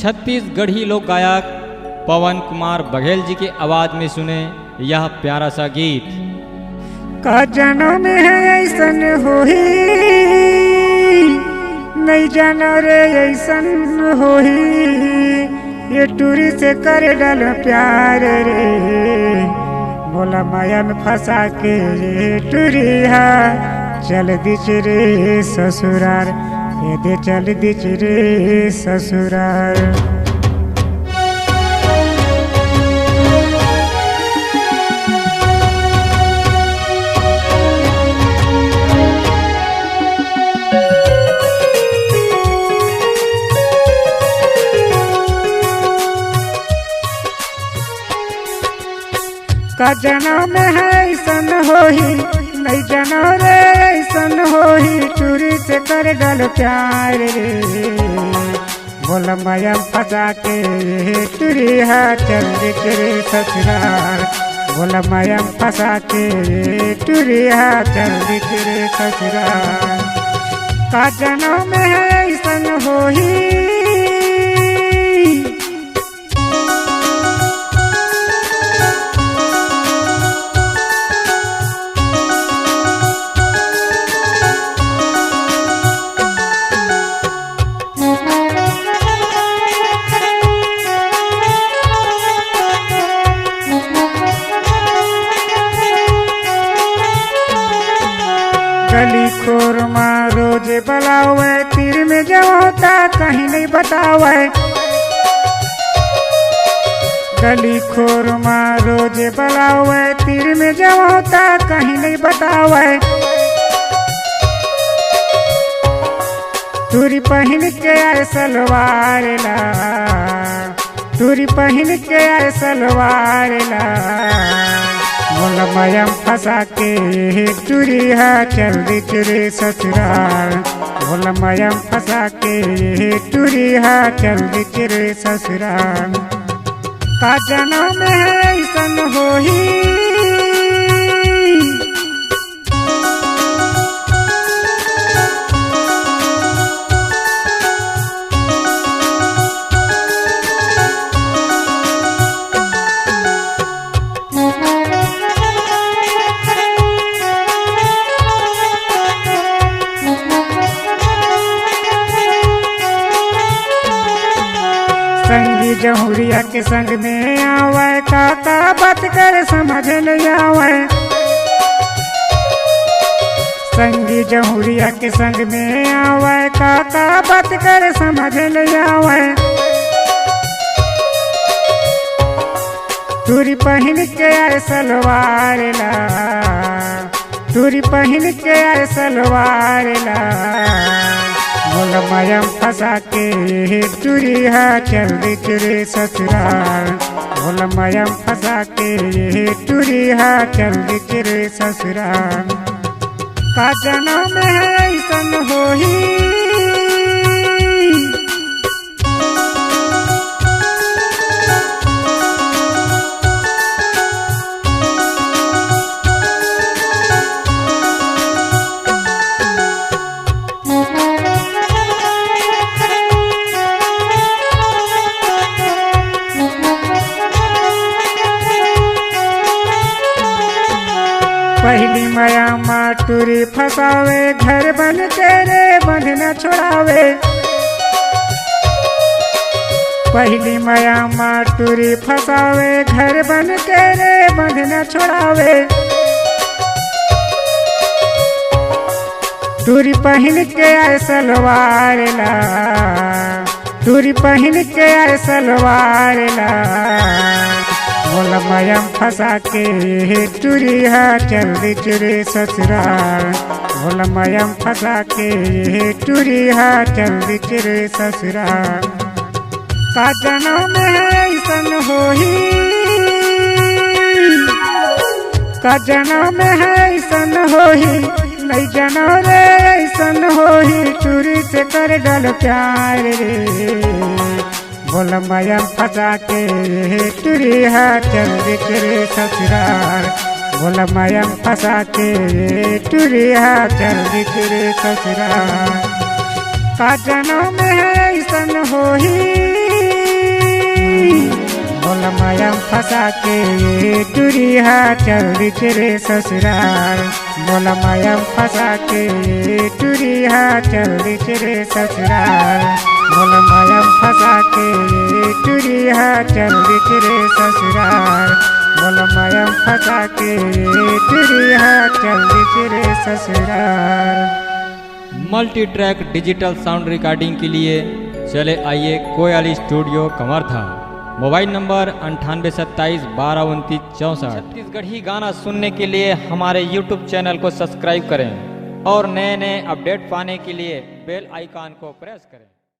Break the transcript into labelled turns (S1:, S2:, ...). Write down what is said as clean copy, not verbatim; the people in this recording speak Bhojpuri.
S1: छत्तीसगढ़ी लोक गायक पवन कुमार बघेल जी की आवाज में सुने यह प्यारा सा गीत।
S2: का जन्म है ऐसन होही नहीं जानो रे ऐसन होही ये टूरी से कर डाल प्यार रे बोला माया में फंसा के ये टूरी है चल दिच रे ससुरार ये दे चल दिच रे ससुरार। का जन्म है ऐसन होही नहीं जानो रे ऐसन होही चूरी से कर डाल प्यार रे बोला माया फंसा के टूरी है चल दिच रे ससुरार बोला माया फंसा के टूरी है चल दिच रे ससुरार। का जन्म है ऐसन होही गली खोर माँ रोज बलावे तीर में जब होता कहीं नहीं बतावे गली खोर माँ रोज बलावे तीर में जब होता कहीं नहीं बतावे तुरी पहन के आए सलवार ला तुरी पहन के आए सलवार ला बोला माया फंसा के टूरी है चल दिच रे ससुराल बोला माया फंसा के टूरी है चल दिच रे ससुराल। का जन्म है ऐसन होही संगी जहुरिया के संग में आवे काका बात कर समझ नहीं आवे संगी जहुरिया के संग में आवे काका बात कर समझ नहीं आवे तुरी पहन के आए सलवार ला तुरी पहन के आए सलवार ला बोला माया फंसा के टूरी है चल दिच रे ससुराल बोला माया फंसा के टूरी है चल दिच रे ससुराल। का जन्म है ऐसन होही पहली माया माँ टूरी फंसावे घर बन के रे बंध न छोड़ावे पहली माया माँ टूरी फंसावे घर बन के रे बंध न छोड़ावे टूरी पहन के आए सलवार ला टूरी पहन के आए सलवार ला बोला माया फंसा के टूरी है चल दिच रे ससुराल बोला माया फंसा के टूरी है चल दिच रे ससुराल। का जन्म है ऐसन होही का जन्म है ऐसन होही नहीं जानो रे ऐसन होही टूरी से कर डाल प्यार रे बोला माया फंसा के टूरी है चल दिच रे ससुराल बोला माया फंसा के टूरी है चल दिच रे ससुराल। का जन्म है ऐसन होही फंसा के ये टुरिया चल रे ससुराल। बोला माया फंसा के ये टुरिया चल रे ससुराल। बोला माया फंसा के ये टुरिया चल रे ससुराल। बोला माया फंसा के ये टुरिया चल रे ससुराल।
S1: Multi track digital sound recording के लिए चले आइए कोयल स्टूडियो कमरथा। Mobile number 9827122964। छत्तीसगढ़ी गाना सुनने के लिए हमारे यूट्यूब चैनल को सब्सक्राइब करें और नए नए अपडेट पाने के लिए बेल आइकॉन को प्रेस करें।